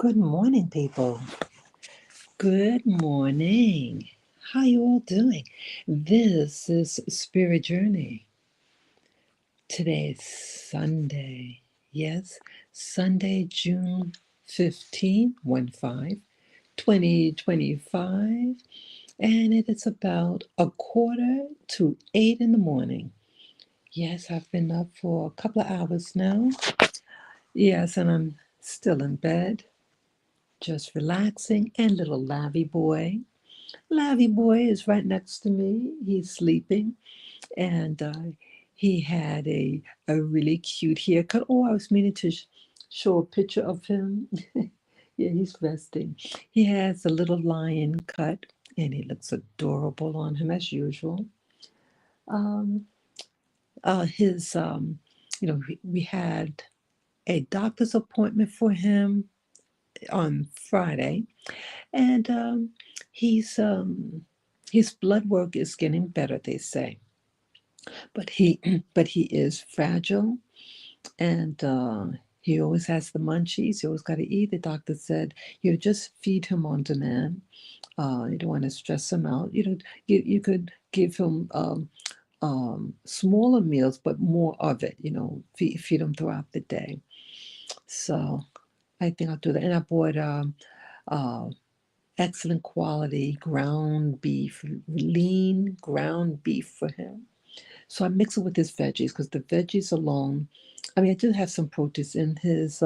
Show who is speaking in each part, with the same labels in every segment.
Speaker 1: Good morning, people. Good morning. How you all doing? This is Spirit Journey. Today is Sunday. Yes, Sunday, June 15, 2025. And it is about 7:45 in the morning. Yes, I've been up for a couple of hours now. Yes, and I'm still in bed, just relaxing. And little Lavy boy. Lavy boy is right next to me. He's sleeping, and he had a really cute haircut. Oh, I was meaning to show a picture of him. Yeah, he's resting. He has a little lion cut, and he looks adorable on him as usual. Um, his, we had a doctor's appointment for him on Friday, and he's his blood work is getting better, they say, but he but he is fragile, and he always has the munchies. He always got to eat. The doctor said, just feed him on demand. You don't want to stress him out. You could give him smaller meals, but more of it. Feed him throughout the day. So I think I'll do that. And I bought uh, excellent quality ground beef, lean ground beef for him. So I mix it with his veggies because the veggies alone, I mean, I do have some proteins in his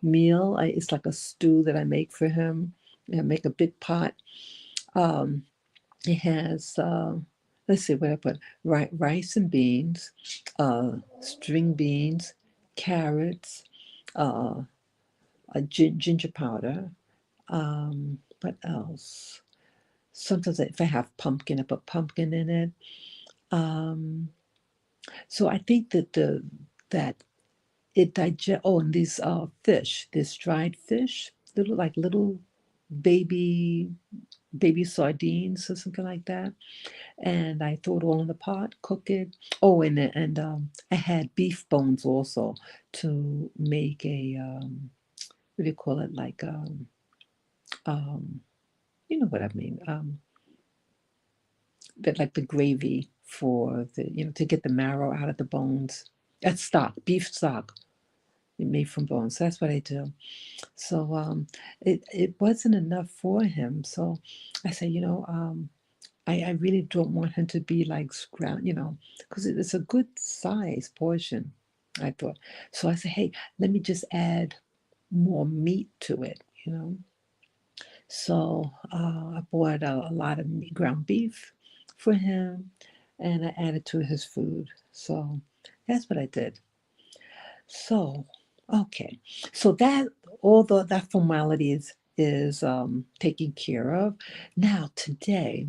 Speaker 1: meal. It's like a stew that I make for him. I make a big pot. Um, it has, let's see what I put, rice and beans, string beans, carrots, uh, ginger powder. What else? Sometimes if I have pumpkin, I put pumpkin in it. Um, so I think that it digest. Oh, and these fish, this dried fish, little baby baby sardines or something like that. And I throw it all in the pot, cook it. Oh, and I had beef bones also to make a what do you call it? Like um, you know what I mean? But like the gravy for to get the marrow out of the bones. That's stock, beef stock made from bones. That's what I do. So it wasn't enough for him. So I said, I really don't want him to be like scrounge, because it's a good size portion, I thought. So I said, hey, let me just add more meat to it. So I bought a lot of ground beef for him, and I added to his food. So that's what I did. So okay, so that although that formality is taken care of, now today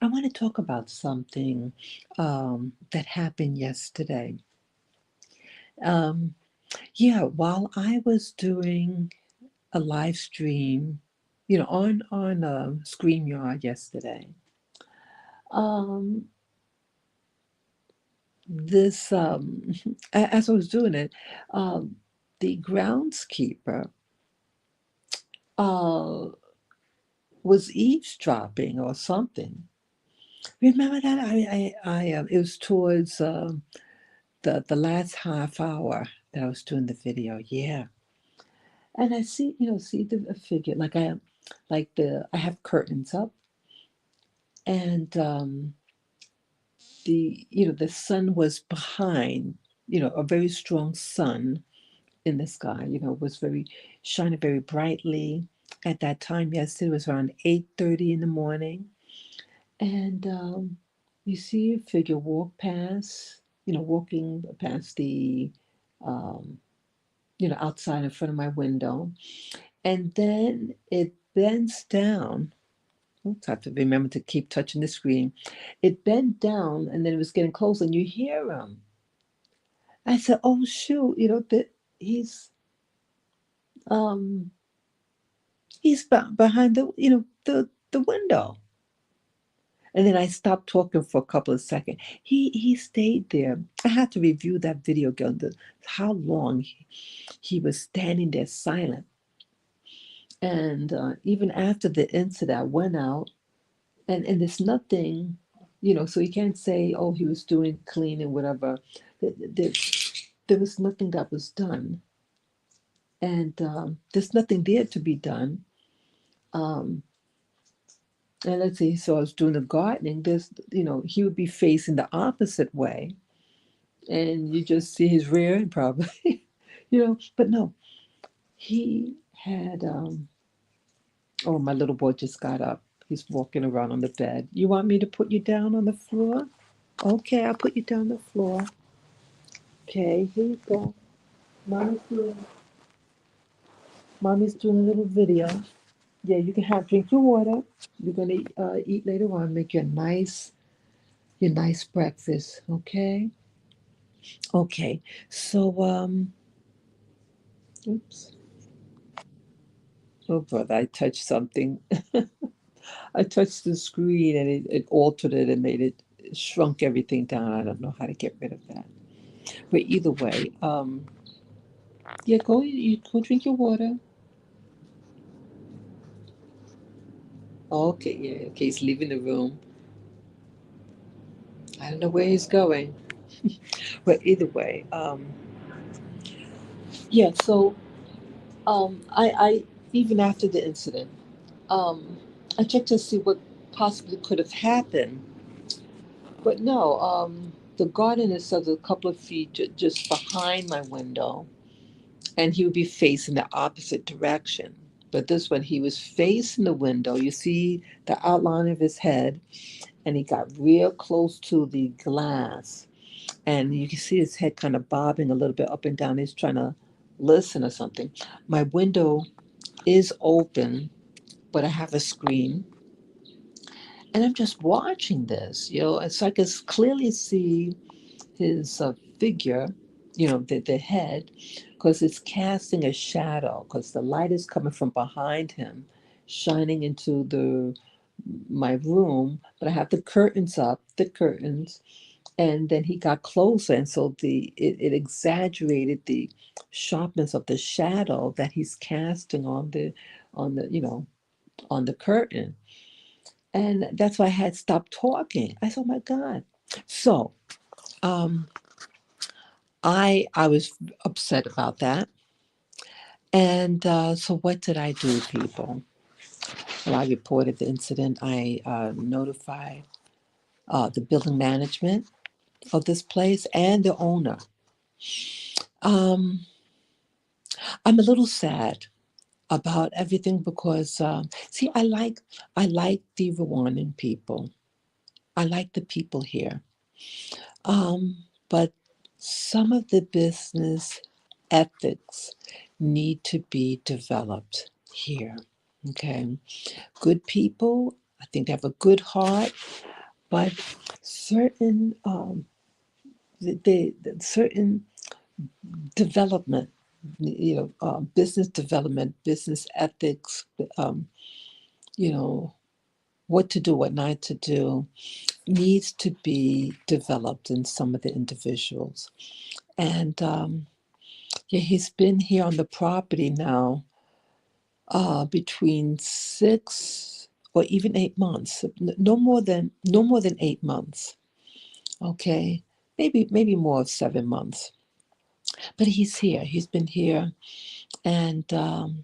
Speaker 1: I want to talk about something that happened yesterday. Um, yeah, while I was doing a live stream, on StreamYard yesterday. Um, this as I was doing it, um, the groundskeeper uh, was eavesdropping or something. Remember that? It was towards the last half hour that I was doing the video. Yeah, and I see the a figure I have curtains up, and the sun was behind, a very strong sun in the sky, was very shining very brightly. At that time, yesterday was around 8:30 in the morning, and you see a figure walking past the, um, outside in front of my window, and then it bends down. Oops, I have to remember to keep touching the screen. It bent down, and then it was getting closer, and you hear him. I said, "Oh shoot!" That um he's behind the window. And then I stopped talking for a couple of seconds. He stayed there. I had to review that video again. How long he was standing there silent. And even after the incident, I went out, and there's nothing, so you can't say, oh, he was doing cleaning, whatever. There, there was nothing that was done. And there's nothing there to be done. Um, and let's see, so I was doing the gardening. He would be facing the opposite way, and you just see his rear end probably, But no, he had. Oh, my little boy just got up. He's walking around on the bed. You want me to put you down on the floor? Okay, I'll put you down on the floor. Okay, here you go. Mommy's doing, mommy's doing a little video. Yeah, you can drink your water. You're gonna eat later on. Make your nice breakfast. Okay. Okay. So oops. Oh brother, I touched something. I touched the screen and it altered it and made it shrunk everything down. I don't know how to get rid of that. But either way, yeah, you go drink your water. Okay, yeah, okay, he's leaving the room. I don't know where he's going. But either way, yeah, so I even after the incident, um, I checked to see what possibly could have happened. But no, the garden is sort of a couple of feet just behind my window, and he would be facing the opposite direction. But this one, he was facing the window. You see the outline of his head, and he got real close to the glass. And you can see his head kind of bobbing a little bit up and down. He's trying to listen or something. My window is open, but I have a screen, and I'm just watching this. So I can clearly see his figure, the head, because it's casting a shadow, because the light is coming from behind him, shining into the my room. But I have the curtains up, the curtains, and then he got closer, and so it exaggerated the sharpness of the shadow that he's casting on the on the curtain. And that's why I had stopped talking. I said, oh my God. So um I was upset about that. And so what did I do, people? Well, I reported the incident. I notified the building management of this place and the owner. um I'm a little sad about everything because see, I like the Rwandan people. I like the people here. But some of the business ethics need to be developed here. Okay, good people. I think they have a good heart, but certain certain development, business development, business ethics, um, you know, what to do, what not to do, needs to be developed in some of the individuals. And yeah, he's been here on the property now between 6 or even 8 months. No more than 8 months. Okay, maybe more of 7 months. But he's here. He's been here, and so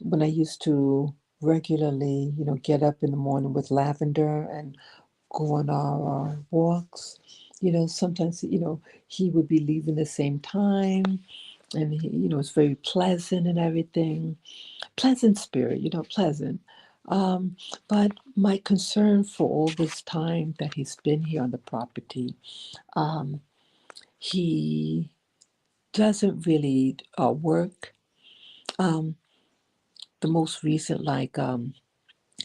Speaker 1: when I used to regularly, get up in the morning with Lavender and go on our walks, sometimes, he would be leaving the same time, and he, it's very pleasant and everything. Pleasant spirit, pleasant. Um, but my concern for all this time that he's been here on the property, um, he doesn't really work. Um, the most recent, like,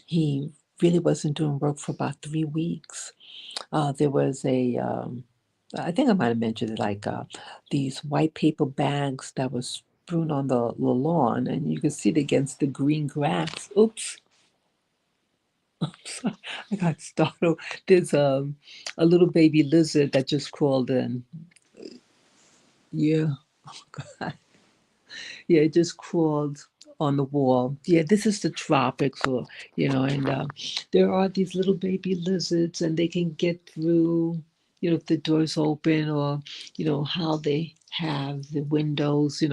Speaker 1: he really wasn't doing work for about 3 weeks. There was I think I might have mentioned it, like these white paper bags that was strewn on the lawn, and you could see it against the green grass. Oops, I got startled. There's a little baby lizard that just crawled in. Yeah, yeah, it just crawled on the wall. Yeah, this is the tropics, or and there are these little baby lizards, and they can get through. If the door's open, or how they have the windows.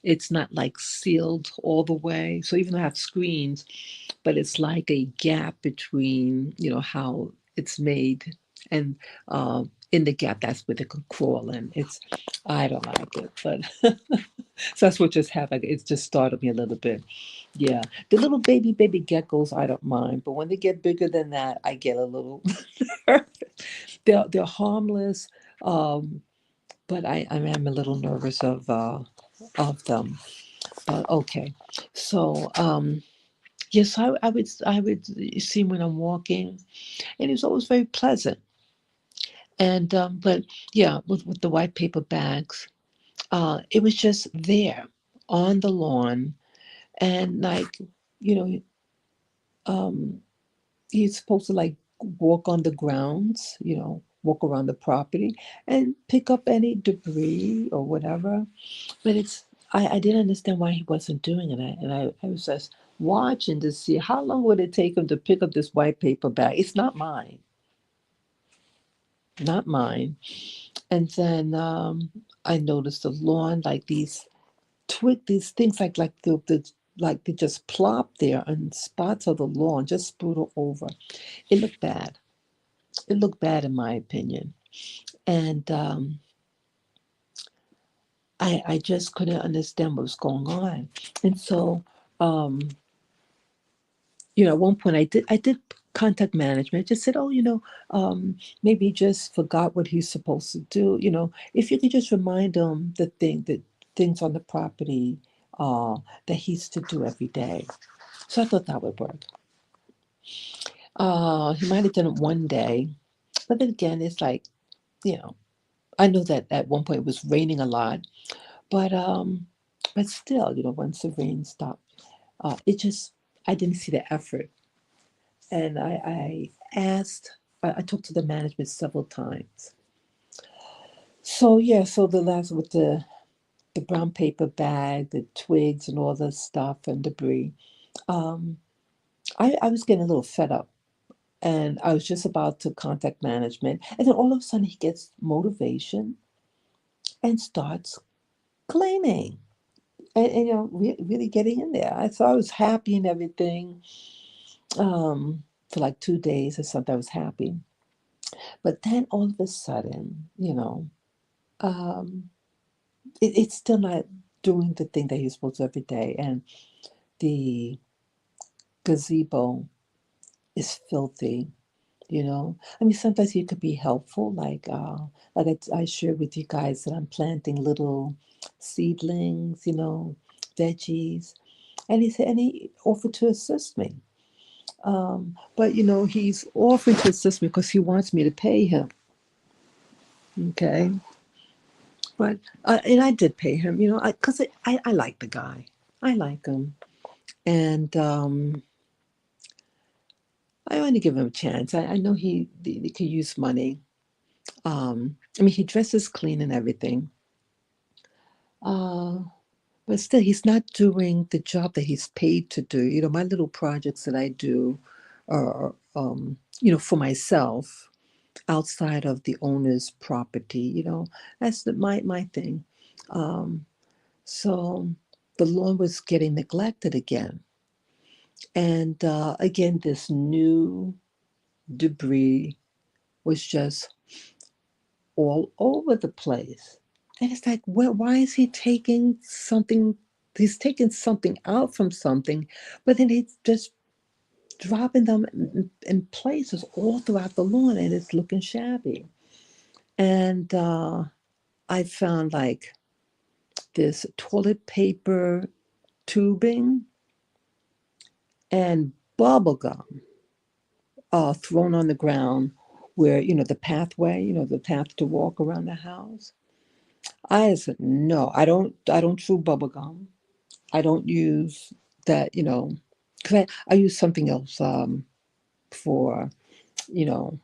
Speaker 1: It's not like sealed all the way. So even though I have screens, but it's like a gap between how it's made, and in the gap, that's where they can crawl in. I don't like it, but so that's what just happened. It just startled me a little bit. Yeah, the little baby geckos, I don't mind, but when they get bigger than that, I get a little. They're harmless, um, but I am a little nervous of them. But okay, so yes, I would see when I'm walking, and it's always very pleasant. And but yeah, with the white paper bags, it was just there on the lawn, and like you know, um, you're supposed to like walk on the grounds, walk around the property and pick up any debris or whatever. But I didn't understand why he wasn't doing it, and I was just watching to see how long would it take him to pick up this white paper bag. It's not mine, not mine. And then I noticed the lawn, like these things like like they just plop there on spots of the lawn, just spruce over. It looked bad. It looked bad in my opinion, and I just couldn't understand what was going on. And so um, at one point I did contact management. Just said, oh, maybe he just forgot what he's supposed to do. If you could just remind him the things on the property that he's to do every day. So I thought that would work. He might have done it one day, but then again, it's like you know, I know that at one point it was raining a lot, but still, once the rain stopped, it just I didn't see the effort, and I asked. I talked to the management several times. So yeah, so the last with the brown paper bag, the twigs, and all the stuff and debris. Um, I was getting a little fed up, and I was just about to contact management, and then all of a sudden he gets motivation and starts cleaning, and really getting in there. So I was happy and everything. For like 2 days or something, I was happy. But then all of a sudden, um, it's still not doing the thing that he's supposed to every day. And the gazebo is filthy, I mean, sometimes you could be helpful, like I shared with you guys that I'm planting little seedlings, veggies. And he offered to assist me. But he's offering to assist me because he wants me to pay him. Okay. But and I did pay him, because I like the guy. I like him, and I want to give him a chance. I know he could use money. I mean, he dresses clean and everything, uh, but still, he's not doing the job that he's paid to do. My little projects that I do are, for myself outside of the owner's property. That's my thing. Um, So the lawn was getting neglected again. And again, this new debris was just all over the place. And it's like, why is he taking something? He's taking something out from something, but then he's just dropping them in places all throughout the lawn, and it's looking shabby. And I found like this toilet paper tubing and bubble gum thrown on the ground where the pathway, the path to walk around the house. I said no, I don't chew bubble gum. I don't use that, because I use something else for you know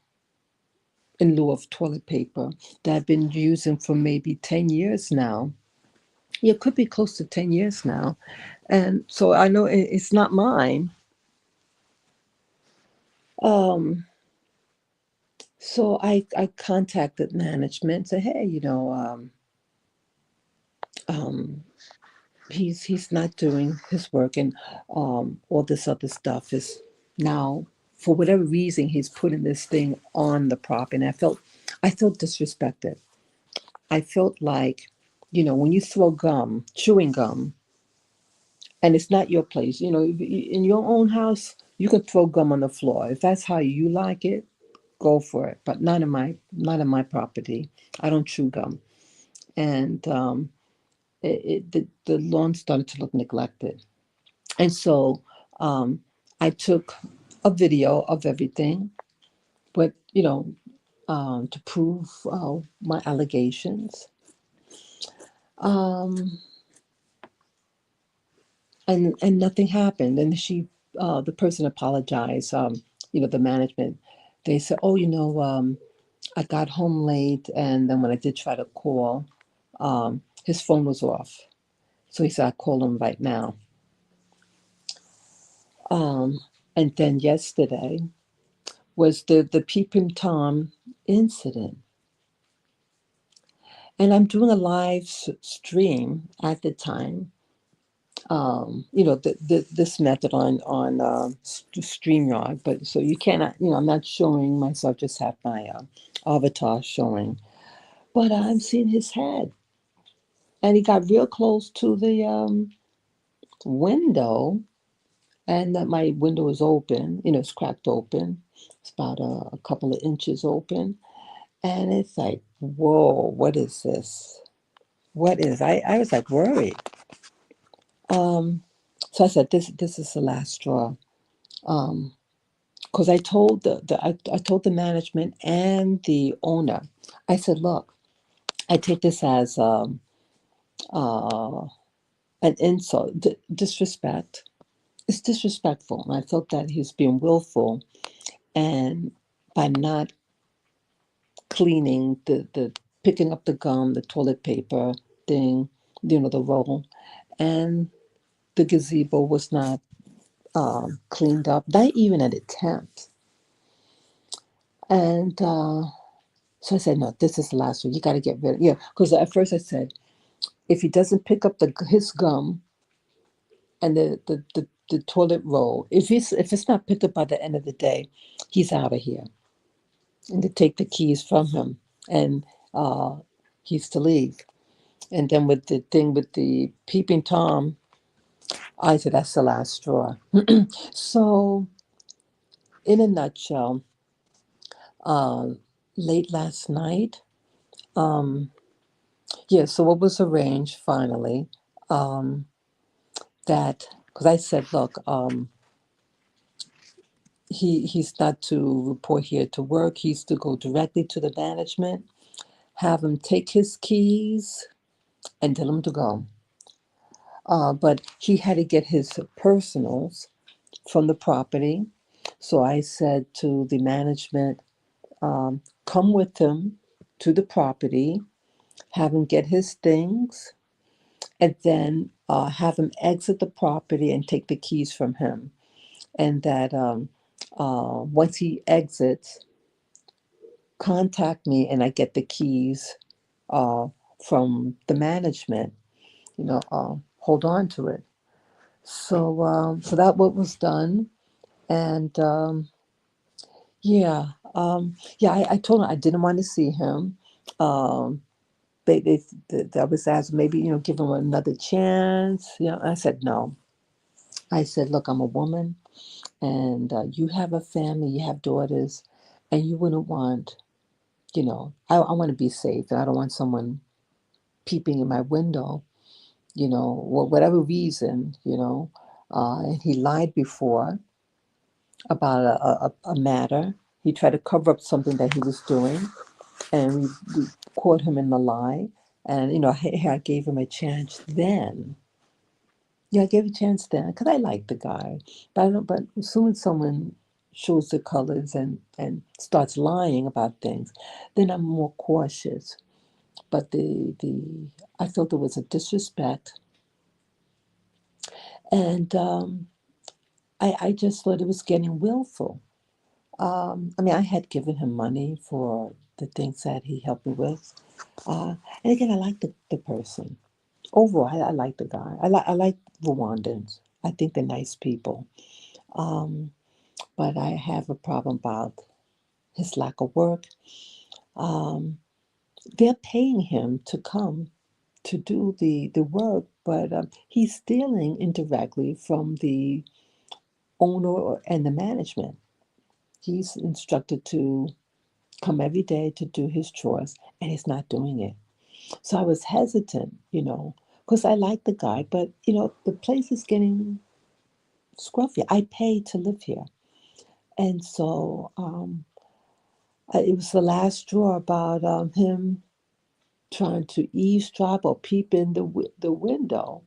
Speaker 1: in lieu of toilet paper that I've been using for maybe 10 years now. Yeah, it could be close to 10 years now. And so I know it's not mine. Um, so I contacted management, said, hey, um, he's not doing his work, and all this other stuff is now, for whatever reason, he's putting this thing on the prop. And I felt disrespected. I felt like, when you throw gum, chewing gum, and it's not your place. In your own house, you can throw gum on the floor. If that's how you like it, go for it. But not in my property. I don't chew gum. And the lawn started to look neglected. And so I took a video of everything, but to prove my allegations. Um, and nothing happened. And the person apologized. The management, they said, oh, I got home late, and then when I did try to call, his phone was off. So he said, I call him right now. Um, and then yesterday was the peeping tom incident, and I'm doing a live stream at the time. This method on StreamYard, but so you cannot, I'm not showing myself, just have my avatar showing, but I'm seeing his head, and he got real close to the window, and that my window is open, it's cracked open, it's about a couple of inches open, and it's like, whoa, what is this? What is? I was like worried. Um, so I said, this is the last straw. Um, because I told I told the management and the owner, I said, look, I take this as uh, an insult, disrespect. It's disrespectful, and I felt that he's being willful, and by not cleaning the picking up the gum, the toilet paper thing, the roll, and the gazebo was not cleaned up, not even an attempt. And so I said, no, this is the last one. You got to get rid of, yeah. Because at first I said, if he doesn't pick up his gum and the toilet roll, if it's not picked up by the end of the day, he's out of here. And to take the keys from him, and uh, he's to leave. And then with the thing with the peeping tom, I said that's the last straw. So, in a nutshell, uh, late last night, um, yeah. So what was arranged finally? Um, that because I said, look, he's not to report here to work. He's to go directly to the management, have him take his keys, and tell him to go. But he had to get his personals from the property. So I said to the management, come with him to the property, have him get his things, and then have him exit the property and take the keys from him. And that once he exits, contact me and I get the keys uh, from the management. Hold on to it. So that what was done, and yeah, yeah. I told him I didn't want to see him. Um, I was asked maybe give him another chance. I said no. I said, look, I'm a woman, and you have a family, you have daughters, and you wouldn't want I want to be safe, and I don't want someone peeping in my window, whatever reason, and he lied before about a matter. He tried to cover up something that he was doing, and we caught him in the lie. And, hey, I gave him a chance then. Yeah, I gave a chance then because I liked the guy. But, but as soon as someone shows the colors and starts lying about things, then I'm more cautious. but the I felt there was a disrespect, and I just thought it was getting willful. I mean, I had given him money for the things that he helped me with, and again, I like the person. Overall, I like the guy. I like Rwandans. I think they're nice people. Um, but I have a problem about his lack of work. Um, they're paying him to come to do the work, but he's stealing indirectly from the owner and the management. He's instructed to come every day to do his chores, and he's not doing it. So I was hesitant, because I like the guy, but the place is getting scruffy. I pay to live here, and so it was the last straw about him trying to eavesdrop or peep in the window,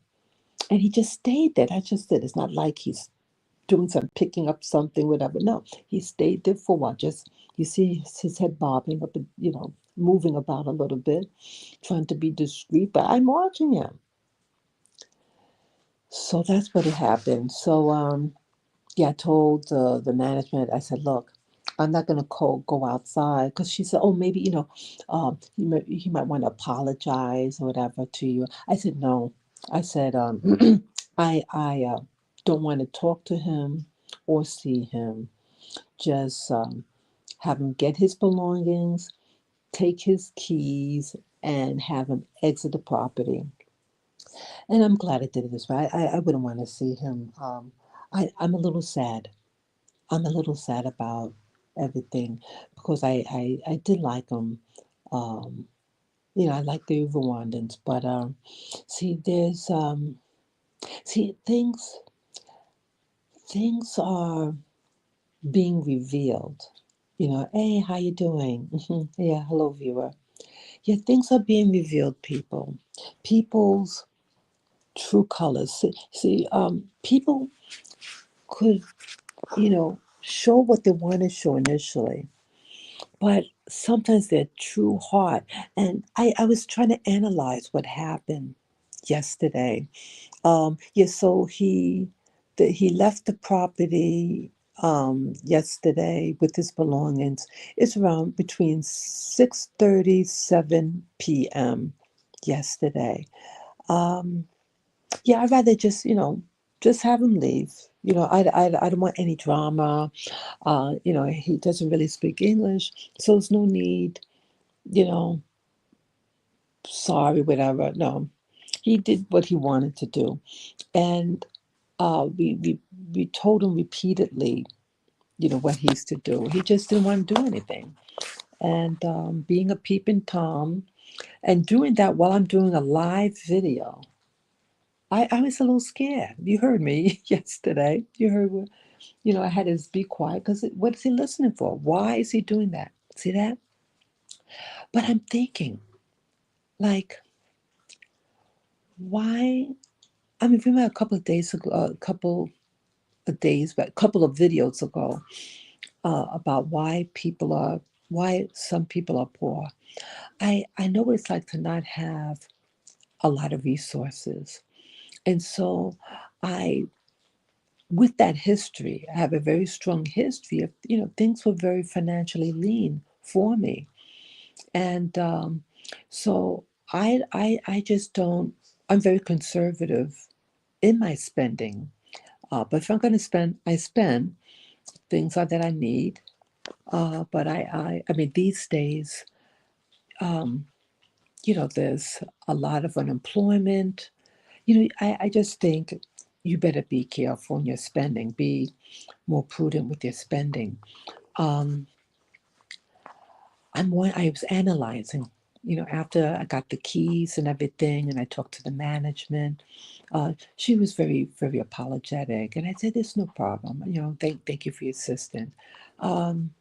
Speaker 1: and he just stayed there. That's just it. It's not like he's doing some picking up something, whatever. No, he stayed there for a while. Just you see his head bobbing up, and moving about a little bit, trying to be discreet. But I'm watching him, so that's what had happened. So yeah, I told the management. I said, look, I'm not gonna go outside because she said, oh, maybe he might want to apologize or whatever to you. I said no. I said I don't want to talk to him or see him. Just have him get his belongings, take his keys, and have him exit the property. And I'm glad I did it this way. I wouldn't want to see him. I'm a little sad. I'm a little sad about everything because I did like him. Um, I like the Rwandans, but see, things are being revealed. Hey, how you doing? Yeah, hello, viewer. Yeah, things are being revealed, people. People's true colors. See, people could, show what they want to show initially, but sometimes their true heart. And I was trying to analyze what happened yesterday. Yeah, so he left the property yesterday with his belongings. It's around between 6:37 p.m. yesterday. Um, yeah, I'd rather just have him leave. I don't want any drama. He doesn't really speak English, so there's no need, you know, sorry, whatever. No, he did what he wanted to do. And we told him repeatedly, what he's to do. He just didn't want to do anything. And being a peeping Tom and doing that while I'm doing a live video, I was a little scared. You heard me yesterday. You heard what, I had to be quiet because what is he listening for? Why is he doing that? See that? But I'm thinking, like, why? I mean, remember a couple of days ago, but a couple of videos ago, about why some people are poor. I know what it's like to not have a lot of resources, and so I, with that history, I have a very strong history of things were very financially lean for me, and so I just don't. I'm very conservative in my spending, but if I'm going to spend, I spend things that I need. But I mean, these days, um, there's a lot of unemployment. I just think you better be careful in your spending, be more prudent with your spending. Um, I was analyzing, after I got the keys and everything, and I talked to the management. She was very, very apologetic, and I said, "There's no problem. Thank you for your assistance." Um,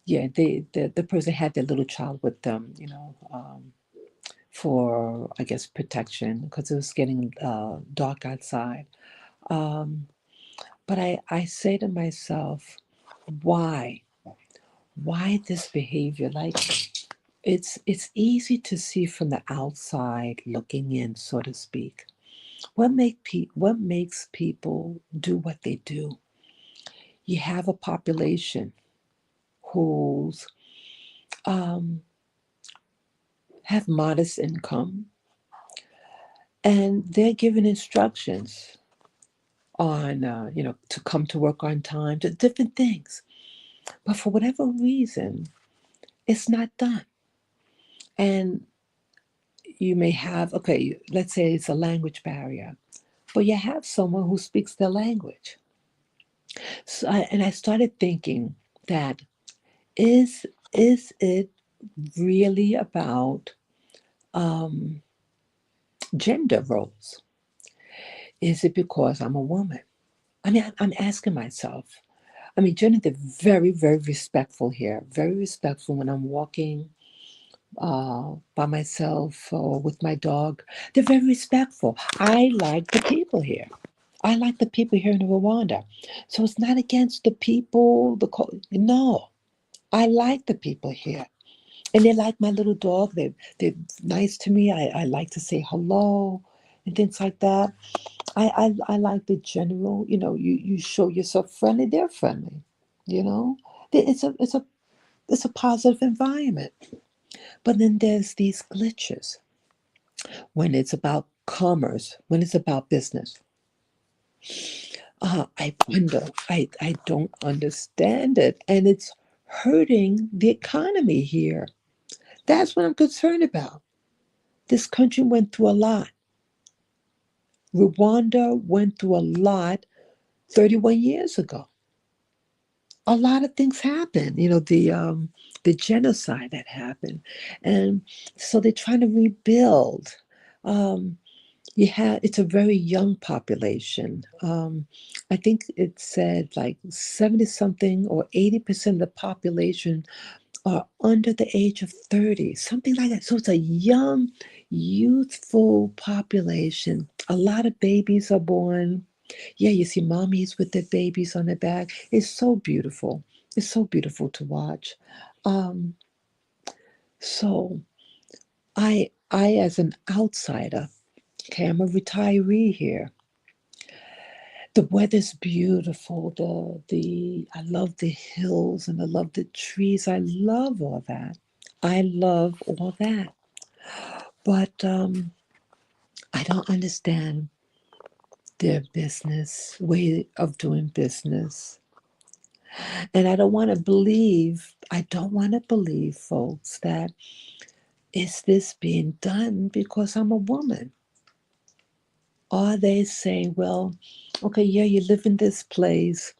Speaker 1: yeah, the person had their little child with them, for I guess protection because it was getting dark outside. Um, but I say to myself, why? Why this behavior? Like it's easy to see from the outside looking in, so to speak. What makes people do what they do? You have a population who's um, have modest income, and they're given instructions on to come to work on time, to different things. But for whatever reason, it's not done. And you may have, okay, let's say it's a language barrier, but you have someone who speaks their language. And I started thinking that is it really about um, gender roles? Is it because I'm a woman? I mean, I'm asking myself. I mean, generally, they're very, very respectful here. Very respectful when I'm walking by myself or with my dog. They're very respectful. I like the people here. I like the people here in Rwanda. So it's not against the people. No, I like the people here. And they like my little dog. They're nice to me. I like to say hello and things like that. I like the general, you show yourself friendly, they're friendly, you know. It's a positive environment. But then there's these glitches when it's about commerce, when it's about business. I wonder, I don't understand it. And it's hurting the economy here. That's what I'm concerned about. This country went through a lot. Rwanda went through a lot 31 years ago. A lot of things happened, the genocide that happened. And so they're trying to rebuild. Um, it's a very young population. I think it said like 70 something or 80% of the population are under the age of 30, something like that. So it's a young, youthful population. A lot of babies are born. Yeah, you see mommies with their babies on their back. It's so beautiful. It's so beautiful to watch. Um, so I as an outsider, okay, I'm a retiree here. The weather's beautiful. The I love the hills and I love the trees. I love all that. I love all that. But I don't understand their business way of doing business. And I don't want to believe, folks, that is this being done because I'm a woman? Or they say, well, okay, yeah, you live in this place,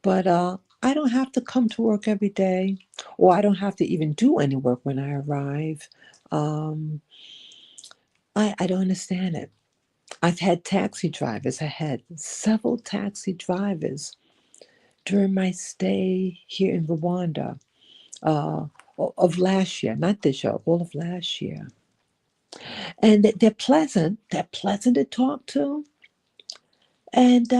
Speaker 1: but I don't have to come to work every day, or I don't have to even do any work when I arrive. Um, I don't understand it. I've had taxi drivers, I had several taxi drivers during my stay here in Rwanda uh, of last year, not this year, all of last year. And they're pleasant. They're pleasant to talk to. And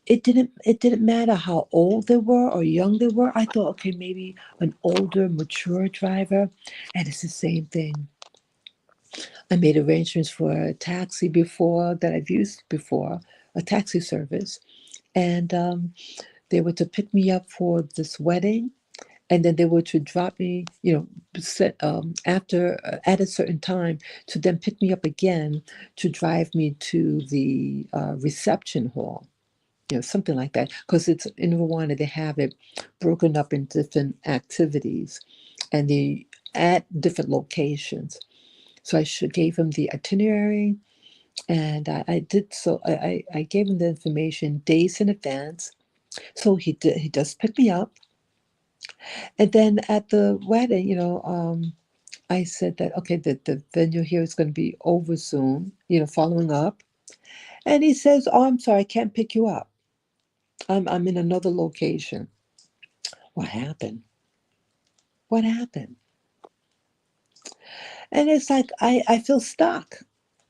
Speaker 1: it didn't matter how old they were or young they were. I thought, okay, maybe an older, mature driver. And it's the same thing. I made arrangements for a taxi before that I've used before, a taxi service. And they were to pick me up for this wedding, and then they were to drop me, after at a certain time, to then pick me up again to drive me to the reception hall, something like that. Because it's in Rwanda, they have it broken up in different activities, and they at different locations. So gave him the itinerary, and I did so. I gave him the information days in advance. So he does pick me up. And then at the wedding, I said that, okay, the venue here is going to be over Zoom, following up. And he says, oh, I'm sorry, I can't pick you up. I'm in another location. What happened? What happened? And it's like, I feel stuck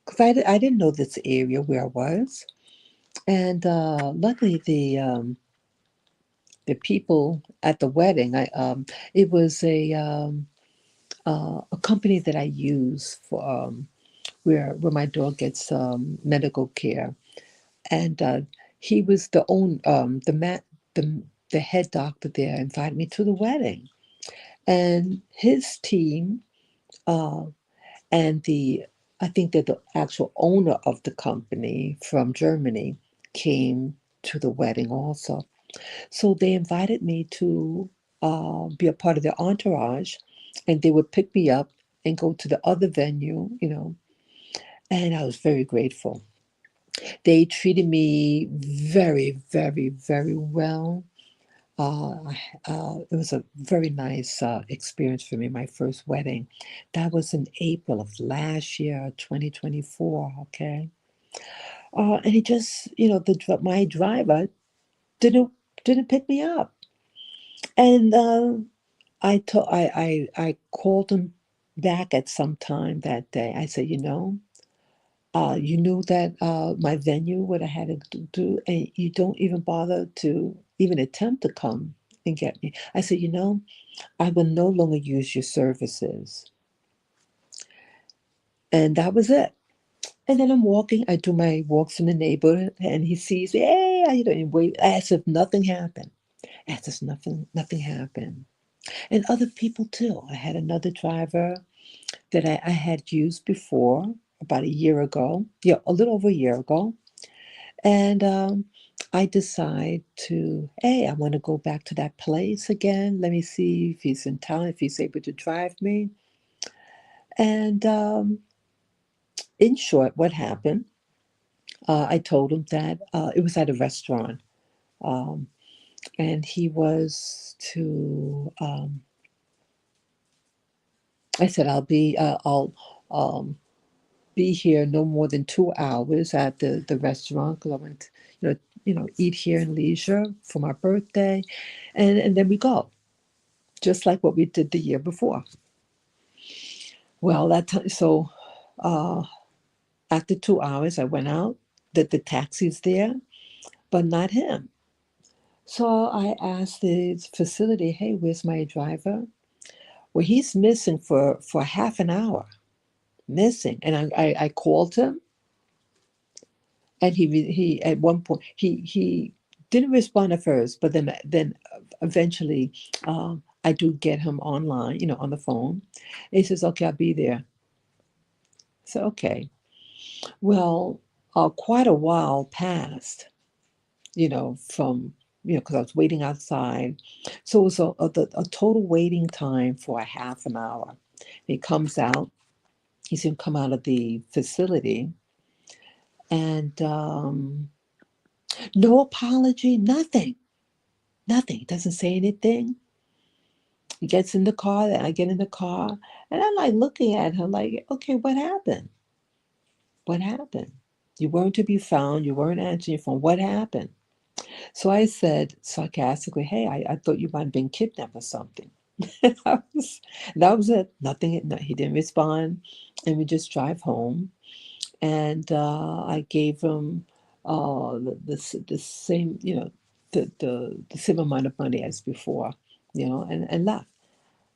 Speaker 1: because I didn't know this area where I was. And luckily, the people at the wedding, it was a company that I use for where my dog gets medical care, and he was the the head doctor there invited me to the wedding, and his team uh, and the I think that the actual owner of the company from Germany came to the wedding also. So they invited me to be a part of their entourage, and they would pick me up and go to the other venue, and I was very grateful. They treated me very, very, very well. It was a very nice experience for me, my first wedding. That was in April of last year, 2024, okay? And he just, my driver didn't didn't pick me up. And I called him back at some time that day. I said, you knew that my venue would have had to do, and you don't even bother to even attempt to come and get me. I said, I will no longer use your services. And that was it. And then I'm walking, I do my walks in the neighborhood, and he sees me, hey, how you doing? Wait, as if nothing happened. As if nothing happened. And other people too. I had another driver that I had used before about a year ago. Yeah, a little over a year ago. And I decide to, hey, I want to go back to that place again. Let me see if he's in town, if he's able to drive me. And in short, what happened, I told him that it was at a restaurant. Um, and he was to, I said, I'll be here no more than 2 hours at the restaurant because I went, to, eat here in leisure for my birthday, and then we go, just like what we did the year before. Well, that time, so uh, after 2 hours, I went out. The taxi's there, but not him. So I asked the facility, "Hey, where's my driver?" Well, he's missing for half an hour, missing, and I called him. And he at one point he didn't respond at first, but then eventually I do get him online, on the phone. He says, "Okay, I'll be there." So okay, well, quite a while passed, from because I was waiting outside, so it was a total waiting time for a half an hour. He comes out. He's going to come out of the facility, and no apology, nothing. Nothing. He doesn't say anything. He gets in the car, and I get in the car, and I'm like looking at him like, okay, what happened? What happened? You weren't to be found. You weren't answering your phone. What happened? So I said sarcastically, hey, I thought you might have been kidnapped or something. that, was, that was it. Nothing. No, he didn't respond. And we just drive home. And I gave him the same, the same amount of money as before, and left.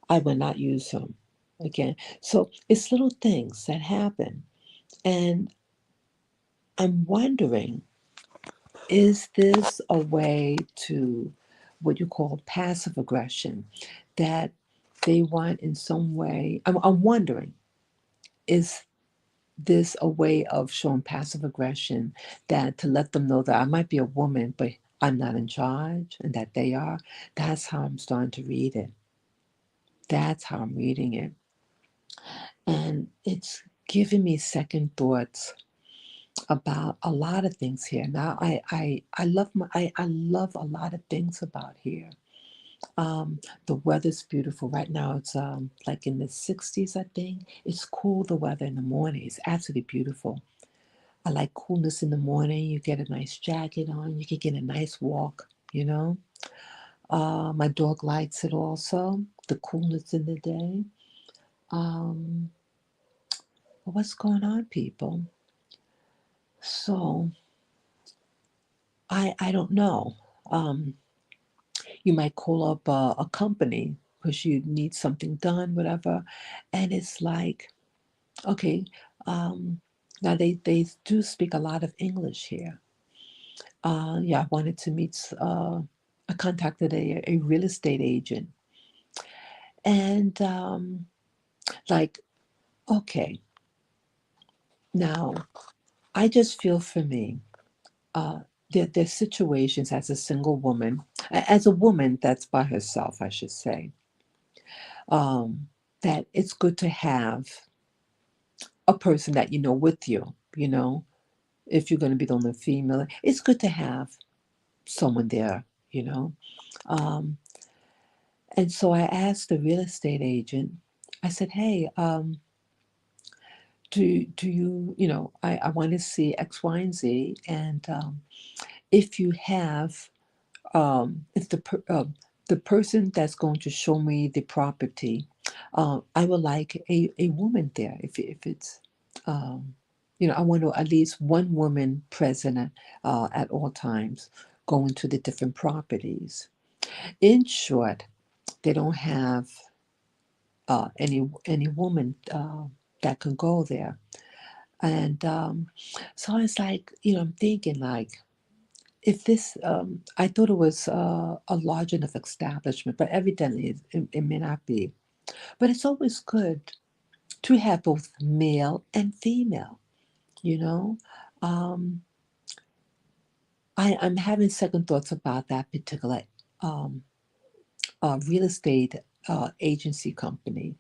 Speaker 1: I will not use him again. So it's little things that happen. And I'm wondering, is this a way to what you call passive aggression that they want in some way? I'm wondering, is this a way of showing passive aggression that to let them know that I might be a woman, but I'm not in charge and that they are? That's how I'm starting to read it. That's how I'm reading it. And it's giving me second thoughts about a lot of things here. Now, I love a lot of things about here. The weather's beautiful right now. It's like in the 60s, I think. It's cool. The weather in the morning is absolutely beautiful. I like coolness in the morning. You get a nice jacket on. You can get a nice walk. My dog likes it also. The coolness in the day. Um, but what's going on, people? So I don't know. Um, You might call up a company because you need something done, whatever, and it's like, okay, um, now they do speak a lot of English here. Yeah, I wanted to meet. I contacted a real estate agent, and like, okay, now I just feel for me. Uh, there's situations as a single woman, as a woman that's by herself, I should say, um, that it's good to have a person that you know with you. You know, if you're going to be the only female, it's good to have someone there. You know, um, and so I asked the real estate agent. I said, "Hey, do you I want to see X, Y, and Z, and if you have if the person that's going to show me the property, I would like a woman there. If it's, I want to at least one woman present at all times, going to the different properties. In short, they don't have any woman that can go there, and so it's like I'm thinking like if this, I thought it was a large enough establishment, but evidently it may not be. But it's always good to have both male and female, you know? Um, I'm having second thoughts about that particular um, real estate agency company,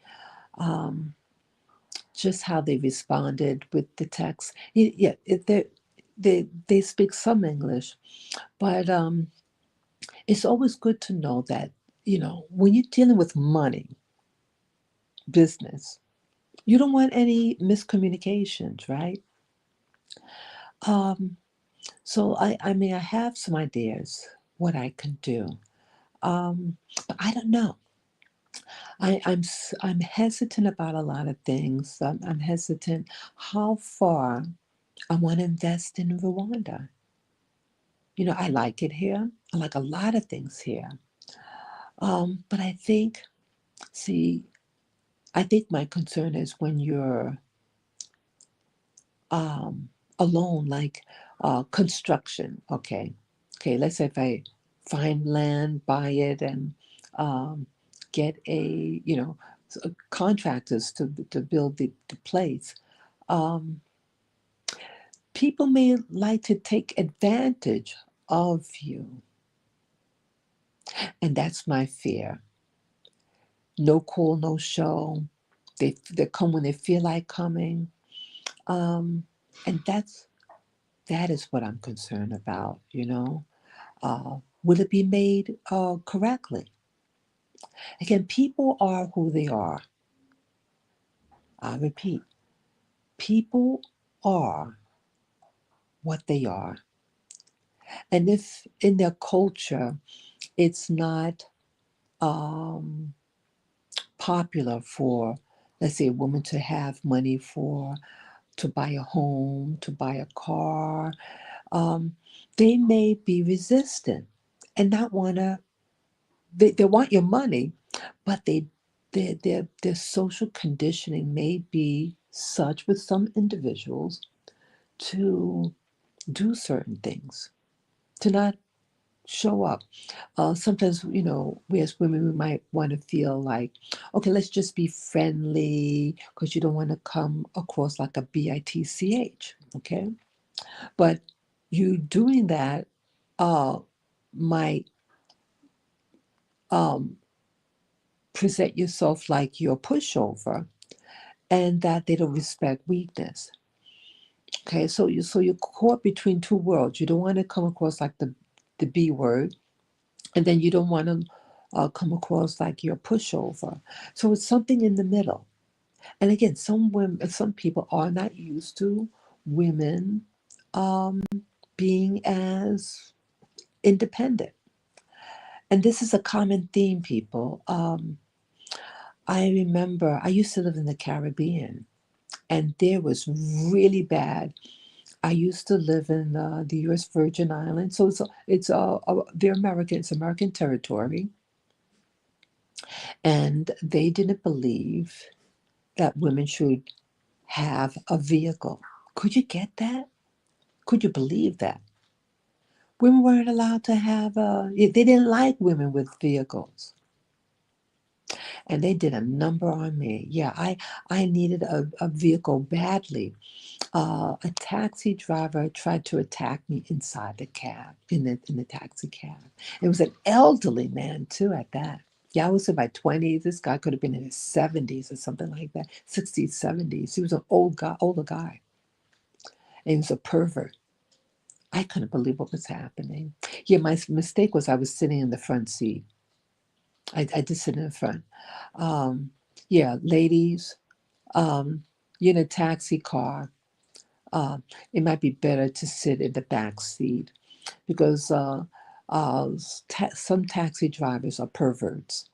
Speaker 1: um, just how they responded with the text. Yeah, they speak some English, but it's always good to know that, when you're dealing with money, business, you don't want any miscommunications, right? Um, so I mean, I have some ideas what I can do. But I don't know. I'm hesitant about a lot of things. I'm hesitant how far I want to invest in Rwanda. I like it here. I like a lot of things here. But see, I think my concern is when you're um, alone, like construction. Okay. Let's say if I find land, buy it, and um, get contractors to build the place. Um, People may like to take advantage of you, and that's my fear. No call, no show. They come when they feel like coming, and that is what I'm concerned about. Will it be made correctly? Again, people are who they are. I repeat, people are what they are. And if in their culture it's not um, popular for, let's say, a woman to have money to buy a home, to buy a car, um, they may be resistant and not want to, they want your money, but their social conditioning may be such with some individuals to do certain things, to not show up. Sometimes, we as women, we might want to feel like, okay, let's just be friendly because you don't want to come across like a bitch, okay? But you doing that might um, present yourself like you're a pushover and that they don't respect weakness. Okay, so you're caught between two worlds. You don't want to come across like the B word, and then you don't want to come across like you're a pushover. So it's something in the middle. And again, some women, some people are not used to women um, being as independent, and this is a common theme, people. I remember I used to live in the Caribbean, and there was really bad I used to live in the U.S. Virgin Islands, so they're American. It's American territory, and they didn't believe that women should have a vehicle. Could you get that? Could you believe that? Women weren't allowed to have they didn't like women with vehicles. And they did a number on me. Yeah, I needed a vehicle badly. A taxi driver tried to attack me inside the cab, in the taxi cab. It was an elderly man too at that. Yeah, I was in my 20s. This guy could have been in his 70s or something like that, 60s, 70s. He was an older guy. And he was a pervert. I couldn't believe what was happening. Yeah, my mistake was I was sitting in the front seat. I did sit in the front. Um, yeah, ladies, um, you're in a taxi car. Uh, it might be better to sit in the back seat because some taxi drivers are perverts.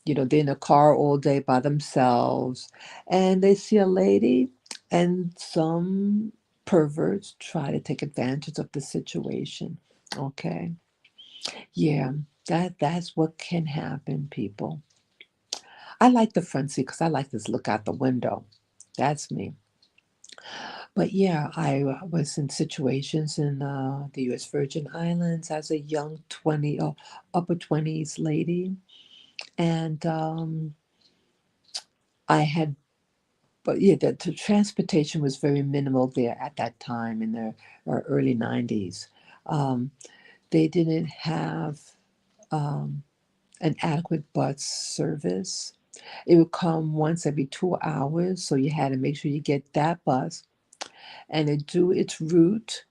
Speaker 1: They're in a car all day by themselves and they see a lady, and some perverts try to take advantage of the situation. Okay. Yeah, that's what can happen, people. I like the front seat because I like this look out the window. That's me. But yeah, I was in situations in the U.S. Virgin Islands as a young 20 or upper 20s lady. And I had, but yeah, the transportation was very minimal there at that time in the early 90s. Um, they didn't have um, an adequate bus service. It would come once every 2 hours, so you had to make sure you get that bus and it do its route,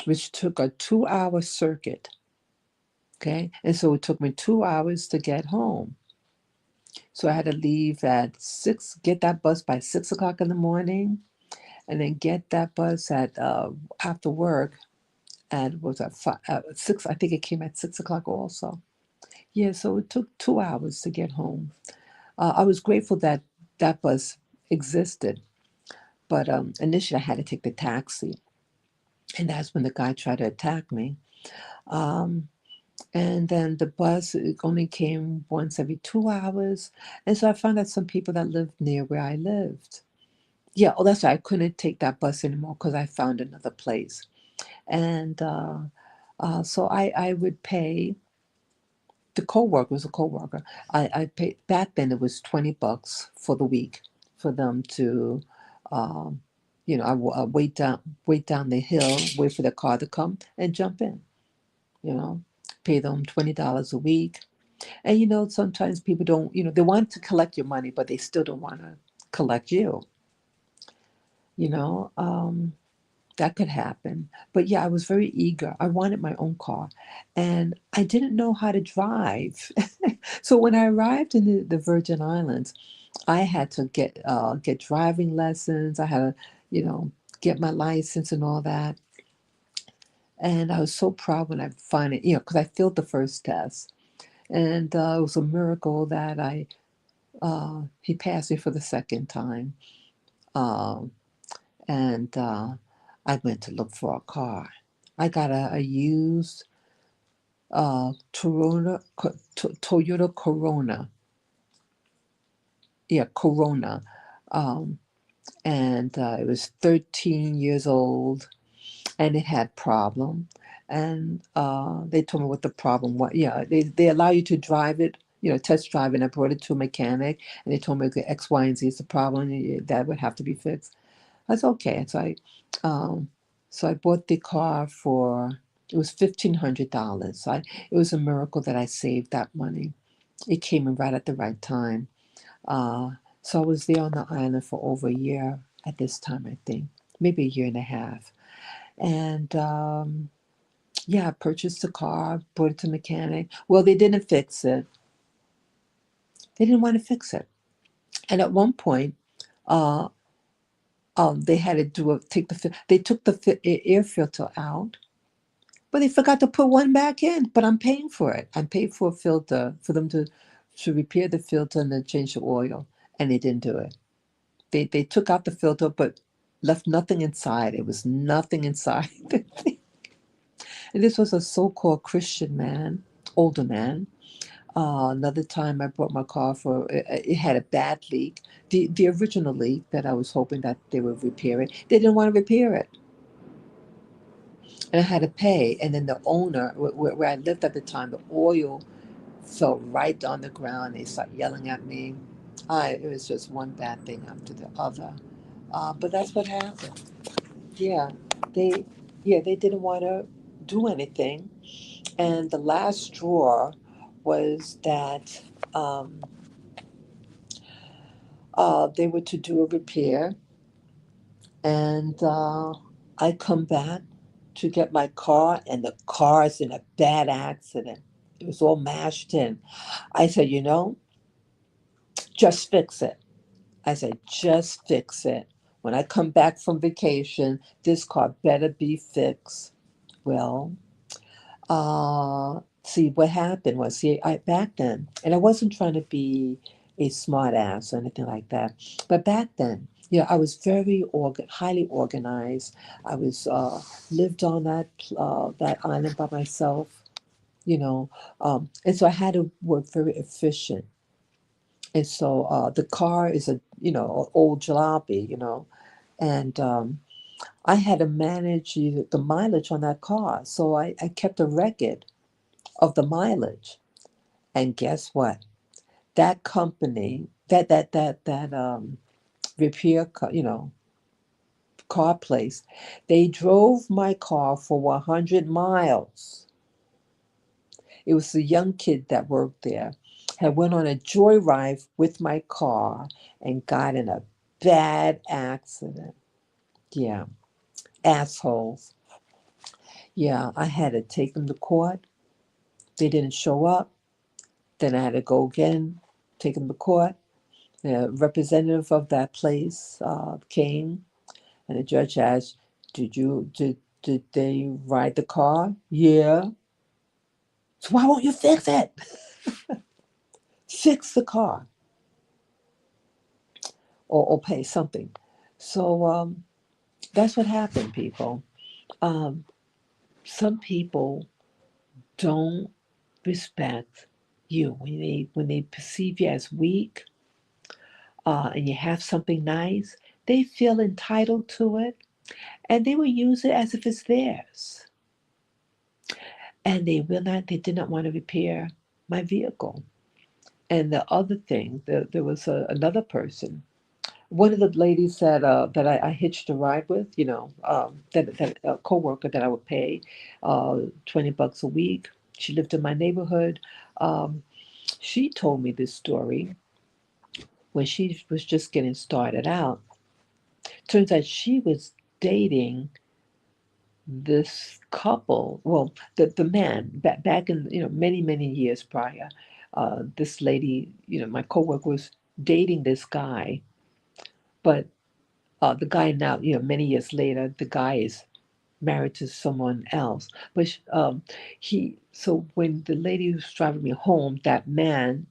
Speaker 1: which took a 2 hour circuit. Okay. And so it took me 2 hours to get home. So I had to leave at 6, get that bus by 6 o'clock in the morning, and then get that bus at after work at was at 6. I think it came at 6 o'clock also. Yeah. So it took 2 hours to get home. I was grateful that that bus existed, but initially I had to take the taxi, and that's when the guy tried to attack me. Um, and then the bus it only came once every 2 hours, and so I found out some people that lived near where I lived. Yeah, oh, that's right. I couldn't take that bus anymore because I found another place, and so I would pay the co-worker was a co-worker. I paid back then. It was $20 for the week for them to, um, I wait down the hill, wait for the car to come, and jump in. You know, pay them $20 a week. And sometimes people don't. They want to collect your money, but they still don't want to collect you. You know, that could happen. But yeah, I was very eager. I wanted my own car, and I didn't know how to drive. So when I arrived in the Virgin Islands, I had to get driving lessons. I had to, get my license and all that. And I was so proud when I finally, because I failed the first test, and it was a miracle that he passed me for the second time. Um, and I went to look for a car. I got a used Toyota Corona. Yeah, Corona. Um, and it was 13 years old, and it had problem. And they told me what the problem was. Yeah, they allow you to drive it, test drive it. And I brought it to a mechanic, and they told me the X, Y, and Z is the problem. That would have to be fixed. That's okay. Um, so I bought the car for it was $1,500. It was a miracle that I saved that money. It came in right at the right time. Uh, so I was there on the island for over a year at this time, I think, maybe a year and a half. And yeah, I purchased the car, brought it to mechanic. Well, they didn't fix it. They didn't want to fix it. And at one point, uh, they had to take they took the air filter out, but they forgot to put one back in. But I'm paying for it. I'm paid for a filter for them to repair the filter and then change the oil, and they didn't do it. They took out the filter, but left nothing inside. It was nothing inside. And this was a so-called Christian man, older man. Another time I brought my car for it had a bad leak. The original leak that I was hoping that they would repair it. They didn't want to repair it, and I had to pay. And then the owner, where I lived at the time, the oil fell right on the ground. They started yelling at me. It was just one bad thing after the other. But that's what happened. Yeah, they they didn't want to do anything. And the last straw was that um, they were to do a repair, and I come back to get my car, and the car's in a bad accident. It was all mashed in. I said, just fix it. I said, just fix it. When I come back from vacation, this car better be fixed. Well, see, what happened was, see, back then, and I wasn't trying to be a smart ass or anything like that, but back then, yeah, I was very highly organized. I was lived on that island by myself, you know, and so I had to work very efficient. And so the car is old jalopy, and I had to manage the mileage on that car. So I kept a record of the mileage. And guess what? That company, that repair, car place, they drove my car for 100 miles. It was a young kid that worked there, had went on a joyride with my car and got in a bad accident. Yeah, assholes. Yeah, I had to take them to court. They didn't show up. Then I had to go again, take them to court. The representative of that place came, and the judge asked, "Did they ride the car?" "Yeah." "So why won't you fix it? Fix the car, or pay something." So that's what happened, people. Um, some people don't respect you when they perceive you as weak, and you have something nice. They feel entitled to it, and they will use it as if it's theirs. And they did not want to repair my vehicle. And the other thing, there was another person, one of the ladies that I hitched a ride with, that a coworker that I would pay $20 a week. She lived in my neighborhood. Um, she told me this story when she was just getting started out. Turns out she was dating this couple. Well, the man back in many years prior. This lady, my coworker was dating this guy, but the guy now, many years later, the guy is married to someone else. But so when the lady was driving me home, that man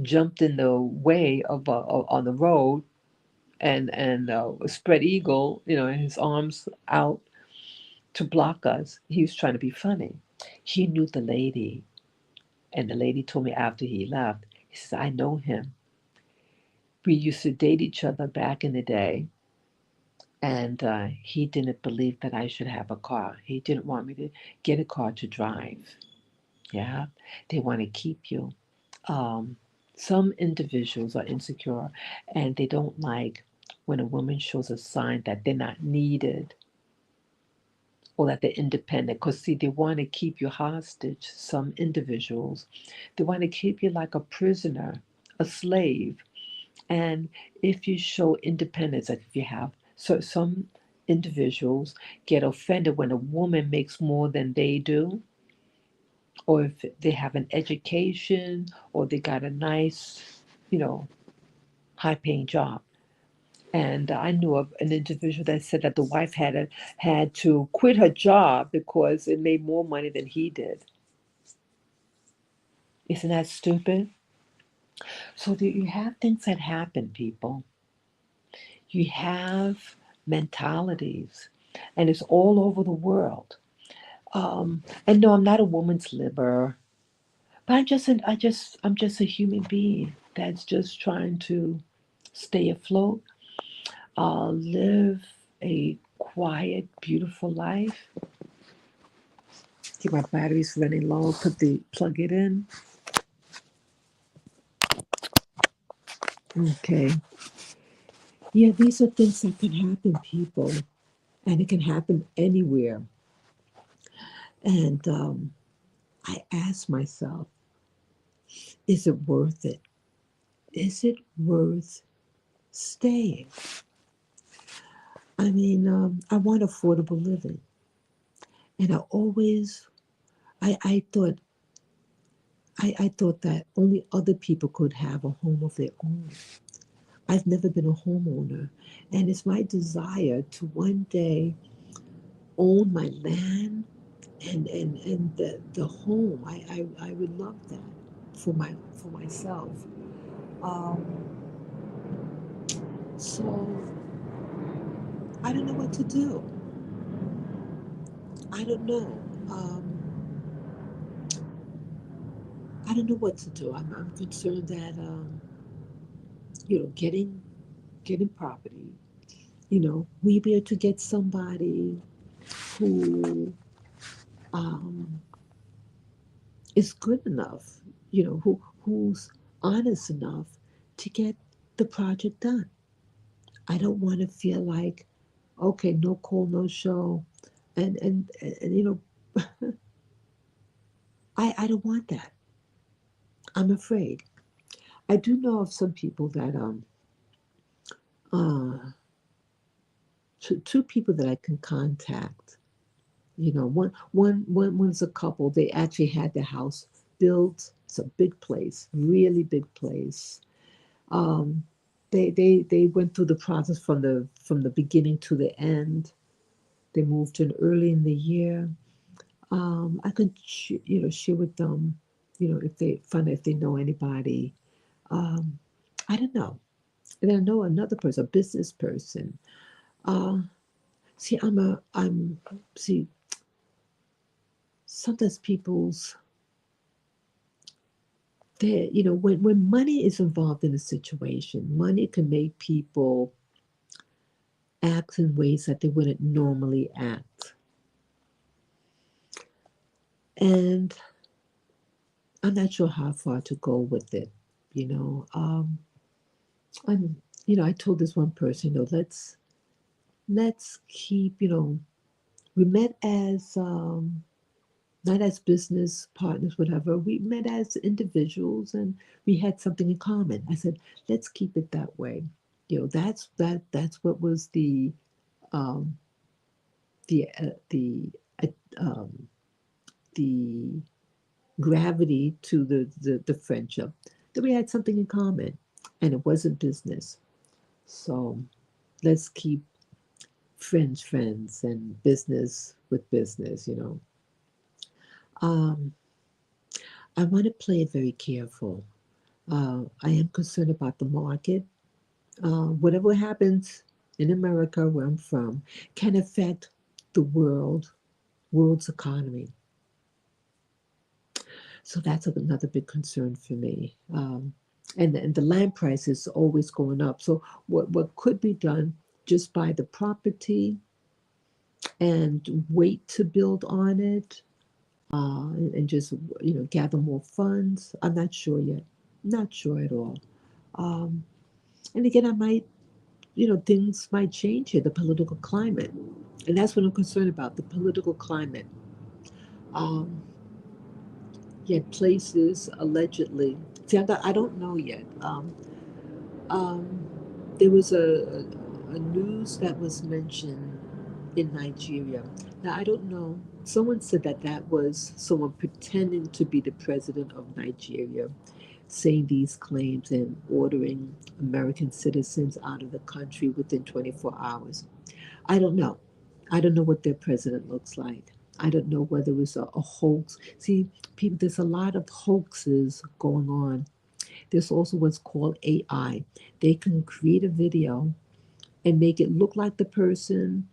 Speaker 1: jumped in the way on the road and spread eagle, his arms out to block us. He was trying to be funny. He knew the lady, and the lady told me after he left. He says, "I know him. We used to date each other back in the day." And he didn't believe that I should have a car. He didn't want me to get a car to drive. Yeah, they want to keep you. Um, some individuals are insecure and they don't like when a woman shows a sign that they're not needed or that they're independent. Because, see, they want to keep you hostage. Some individuals, they want to keep you like a prisoner, a slave. And if you show independence, like if you have, so some individuals get offended when a woman makes more than they do, or if they have an education, or they got a nice, high paying job. And I knew of an individual that said that the wife had to quit her job because it made more money than he did. Isn't that stupid? So you have things that happen, people. You have mentalities, and it's all over the world. And no, I'm not a woman's libber, but I'm just a human being that's just trying to stay afloat, live a quiet, beautiful life. Keep my batteries running low. Plug it in. Okay. Yeah, these are things that can happen, people, and it can happen anywhere. And I ask myself, is it worth it? Is it worth staying? I mean, I want affordable living, and I thought that only other people could have a home of their own. I've never been a homeowner, and it's my desire to one day own my land and the home. I would love that for myself. Um, so I don't know what to do. I don't know. Um, I don't know what to do. I'm concerned that getting property. We be able to get somebody who um, is good enough. Who's honest enough to get the project done. I don't want to feel like, okay, no call, no show, and I don't want that. I'm afraid. I do know of some people that uh two people that I can contact. One's a couple. They actually had their house built. It's a big place, really big place. Um, they went through the process from the beginning to the end. They moved in early in the year. I could share with them, if they know anybody. Um, I don't know. And I know another person, a business person. Uh, see, I'm see. Sometimes people's they when money is involved in a situation, money can make people act in ways that they wouldn't normally act. And I'm not sure how far to go with it. You know, I'm, I told this one person, let's keep, we met as, not as business partners, whatever. We met as individuals and we had something in common. I said, let's keep it that way. That's what was um, the, uh, um, the gravity to the friendship, that we had something in common and it wasn't business. So let's keep friends and business with business. Um, I want to play it very careful. I am concerned about the market. Whatever happens in America, where I'm from, can affect the world's economy. So that's another big concern for me. And the land price is always going up. So what could be done, just buy the property and wait to build on it, and just gather more funds. I'm not sure yet. Not sure at all. Um, and again, I might things might change here, the political climate, and that's what I'm concerned about, the political climate. Um, Yet places allegedly. See, I don't know yet. Um, there was a news that was mentioned in Nigeria. Now, I don't know. Someone said that was someone pretending to be the president of Nigeria, saying these claims and ordering American citizens out of the country within 24 hours. I don't know. I don't know what their president looks like. I don't know whether it was a hoax. See, people, there's a lot of hoaxes going on. There's also what's called AI. They can create a video and make it look like the person,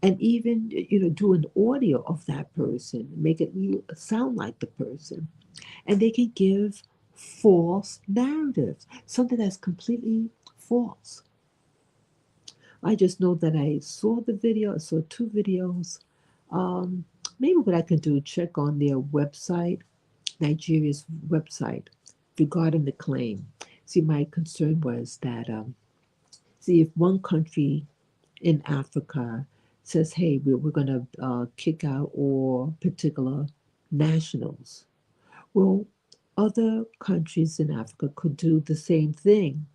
Speaker 1: and even do an audio of that person, make it sound like the person, and they can give false narratives, something that's completely false. I just know that I saw the video. I saw two videos. um, Maybe what I can do, check on their website, Nigeria's website, regarding the claim. See, my concern was that, see, if one country in Africa says, hey, we're going to kick out all particular nationals, well, other countries in Africa could do the same thing.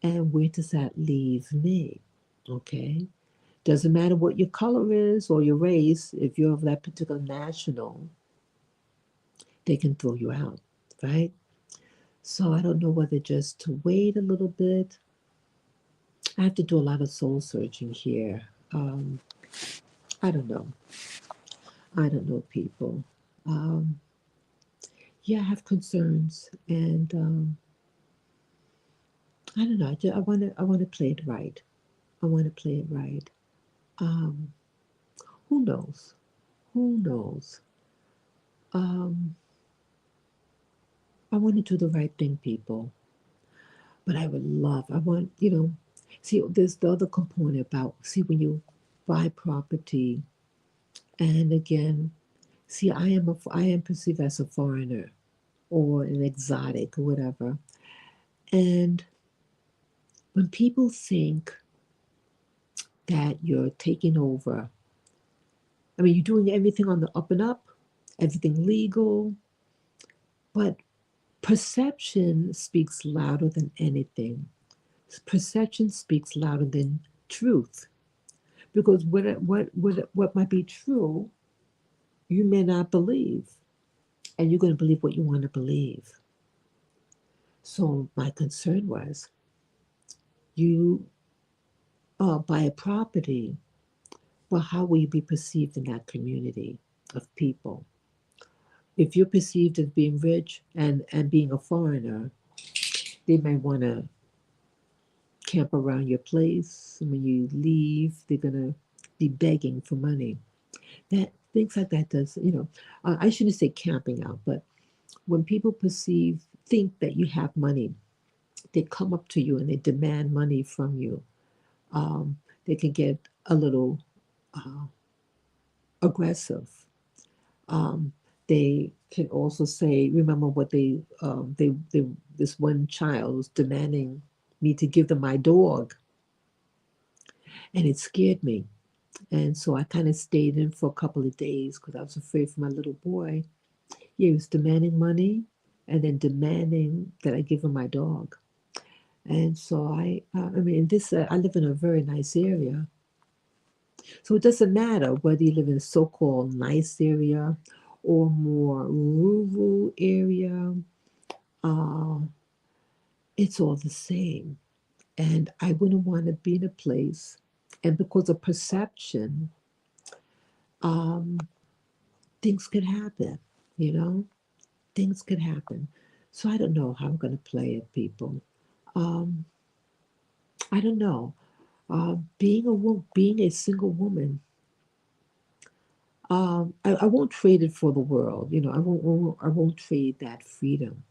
Speaker 1: And where does that leave me? Okay. Doesn't matter what your color is or your race, if you're of that particular national, they can throw you out, right? So I don't know whether just to wait a little bit. I have to do a lot of soul searching here. I don't know. I don't know, people. Um, yeah, I have concerns, and I don't know. I want to. I want to play it right. I want to play it right. Um, who knows? Who knows? Um, I want to do the right thing, people. But I would love. I want. See, there's the other component about. See, when you buy property, and again, see, I am perceived as a foreigner or an exotic or whatever. And when people think that you're taking over, I mean, you're doing everything on the up and up, everything legal, but perception speaks louder than anything. Perception speaks louder than truth, because what might be true, you may not believe, and you're going to believe what you want to believe. So my concern was, you buy a property, well, how will you be perceived in that community of people? If you're perceived as being rich and being a foreigner, they may want to camp around your place. And when you leave, they're gonna be begging for money. That things like that does, I shouldn't say camping out, but when people think that you have money, they come up to you and they demand money from you. They can get a little uh, aggressive. Um, they can also say, remember what they this one child was demanding me to give them my dog, and it scared me. And so I kind of stayed in for a couple of days because I was afraid for my little boy. He was demanding money and then demanding that I give him my dog. And so I mean, I live in a very nice area. So it doesn't matter whether you live in a so-called nice area or more rural area, uh, it's all the same. And I wouldn't want to be in a place, and because of perception, um, things could happen, you know? Things could happen. So I don't know how I'm going to play it, people. Um, I don't know. Being a single woman, I won't trade it for the world. I won't trade that freedom.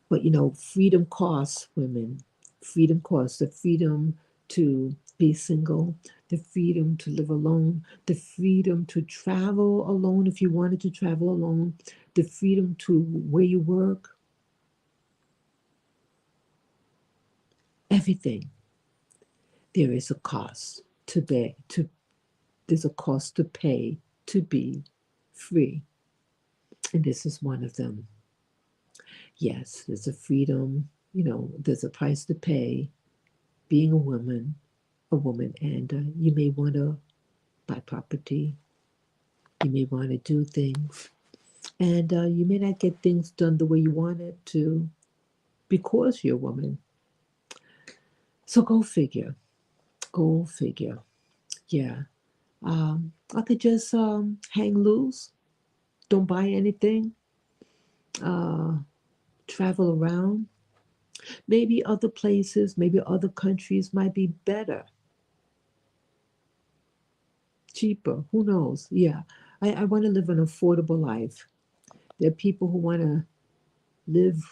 Speaker 1: But freedom costs women. Freedom costs the freedom to be single, the freedom to live alone, the freedom to travel alone if you wanted to travel alone, the freedom to where you work, everything. There is a cost to pay. There's a cost to pay to be free, and this is one of them. Yes, there's a freedom. There's a price to pay being a woman, and you may want to buy property, you may want to do things, and you may not get things done the way you want it to because you're a woman. So go figure. Go figure. Yeah. I could just hang loose, don't buy anything, uh, travel around, Maybe other places, maybe other countries might be better, cheaper. Who knows? Yeah. I want to live an affordable life. There are people who want to live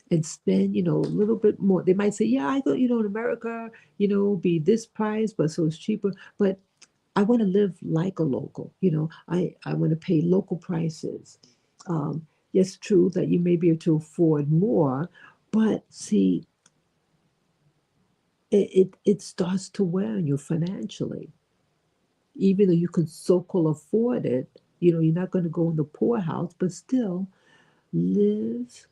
Speaker 1: and spend, a little bit more. They might say, yeah, I thought, in America, be this price, but so it's cheaper. But I want to live like a local. I want to pay local prices. Yes, true that you may be able to afford more, but see, it starts to wear on you financially. Even though you can so-called afford it, you're not going to go in the poorhouse, but still live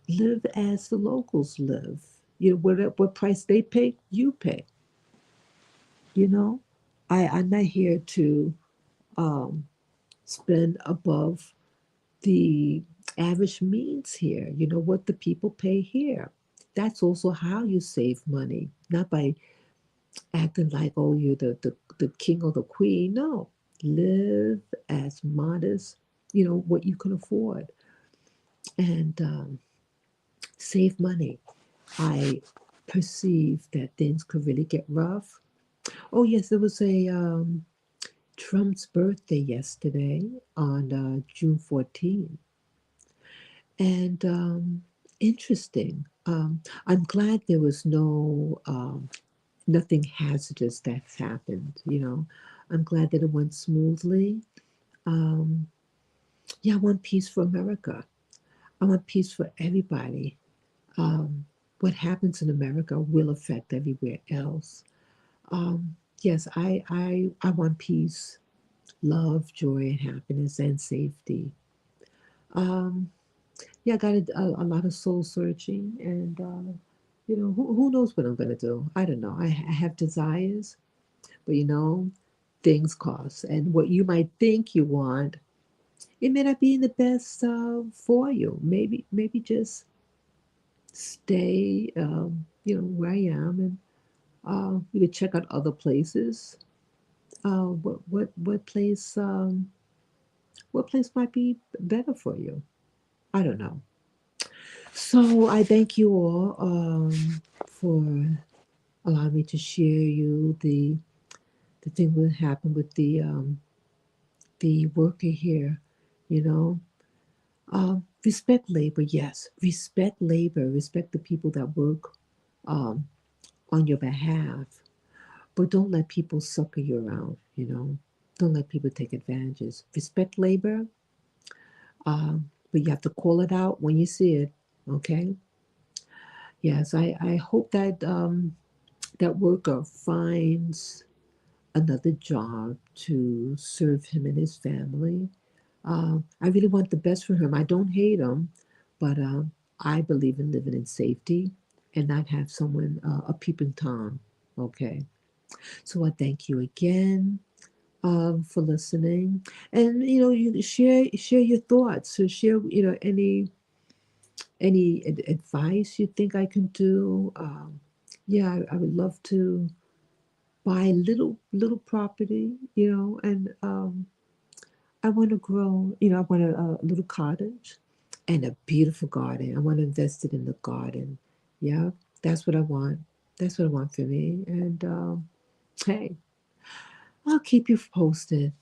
Speaker 1: live as the locals live. What price they pay, you pay. You know, I'm not here to um, spend above the average means here. You know what the people pay here. That's also how you save money, not by acting like, oh, you're the king or the queen. No, live as modest, what you can afford, and save money. I perceive that things could really get rough. Oh, yes, there was a Trump's birthday yesterday on June 14th. And interesting. I'm glad there was nothing hazardous that's happened. I'm glad that it went smoothly. Um, yeah, I want peace for America. I want peace for everybody. Um, what happens in America will affect everywhere else. Yes, I want peace, love, joy, and happiness, and safety. Um, yeah, I got a lot of soul searching, and who knows what I'm gonna do? I don't know. I have desires, but things cost, and what you might think you want, it may not be in the best for you. Maybe just stay, where I am, and you could check out other places. What place might be better for you? I don't know. So I thank you all for allowing me to share you the thing that happened with the worker here. You know, respect labor. Yes, respect labor. Respect the people that work um, on your behalf. But don't let people sucker you around. Don't let people take advantages. Respect labor. But you have to call it out when you see it. Okay. Yes, I hope that that worker finds another job to serve him and his family. I really want the best for him. I don't hate him, but I believe in living in safety and not have someone a peeping tom. Okay, so I thank you again for listening, and you share your thoughts. So share any advice you think I can do. Yeah, I would love to buy little property, and I want to grow. I want a little cottage and a beautiful garden. I want to invest it in the garden. Yeah, that's what I want. That's what I want for me. And hey, I'll keep you posted.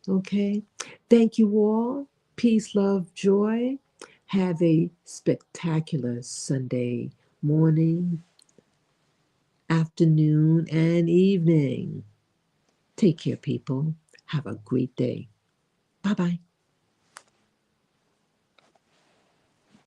Speaker 1: Okay. Thank you all. Peace, love, joy. Have a spectacular Sunday morning, afternoon, and evening. Take care, people. Have a great day. Bye bye.